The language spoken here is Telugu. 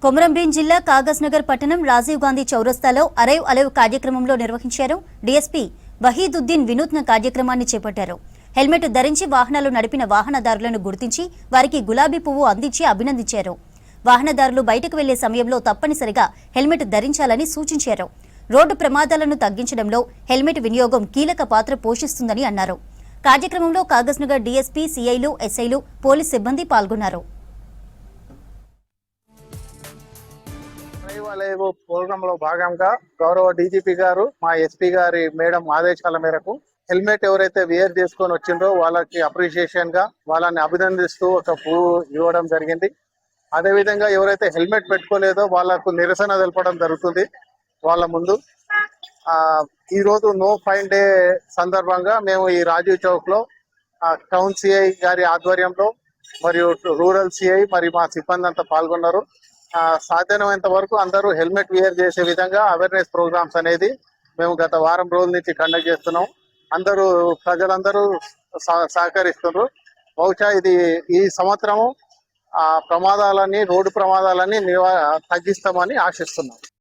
కొమరంభీం జిల్లా కాగజ్నగర్ పట్టణం రాజీవ్ గాంధీ చౌరస్తాలో అరైవ్ అలైవ్ కార్యక్రమంలో నిర్వహించారు. డీఎస్పీ వహీదుద్దీన్ వినూత్న కార్యక్రమాన్ని చేపట్టారు. హెల్మెట్ ధరించి వాహనాలు నడిపిన వాహనదారులను గుర్తించి వారికి గులాబీ పువ్వు అందించి అభినందించారు. వాహనదారులు బయటకు వెళ్లే సమయంలో తప్పనిసరిగా హెల్మెట్ ధరించాలని సూచించారు. రోడ్డు ప్రమాదాలను తగ్గించడంలో హెల్మెట్ వినియోగం కీలక పాత్ర పోషిస్తుందని అన్నారు. కార్యక్రమంలో కాగజ్నగర్ డీఎస్పీ, సీఐలు, ఎస్ఐలు, పోలీస్ సిబ్బంది పాల్గొన్నారు. ప్రోగ్రామ్ లో భాగంగా గౌరవ డీజీపీ గారు, మా ఎస్పీ గారి మేడం ఆదేశాల మేరకు హెల్మెట్ ఎవరైతే వేర్ చేసుకొని వచ్చిండ్రో వాళ్ళకి అప్రిషియేషన్ గా వాళ్ళని అభినందిస్తూ ఒక పువ్వు ఇవ్వడం జరిగింది. అదే విధంగా ఎవరైతే హెల్మెట్ పెట్టుకోలేదో వాళ్ళకు నిరసన తెలపడం జరుగుతుంది. వాళ్ళ ముందు ఈ రోజు నో ఫైన్ డే సందర్భంగా మేము ఈ రాజీవ్ చౌక్ లో టౌన్ సిఐ గారి ఆధ్వర్యంలో మరియు రూరల్ సిఐ మరి మా సిబ్బంది అంతా పాల్గొన్నారు. సాధ్యమైనంత వరకు అందరూ హెల్మెట్ వేర్ చేసే విధంగా అవేర్నెస్ ప్రోగ్రామ్స్ అనేది మేము గత వారం రోజుల నుంచి కండక్ట్ చేస్తున్నాం. ప్రజలందరూ సహకరిస్తున్నారు. బహుశా ఇది ఈ సంవత్సరము రోడ్డు ప్రమాదాలని తగ్గిస్తామని ఆశిస్తున్నాం.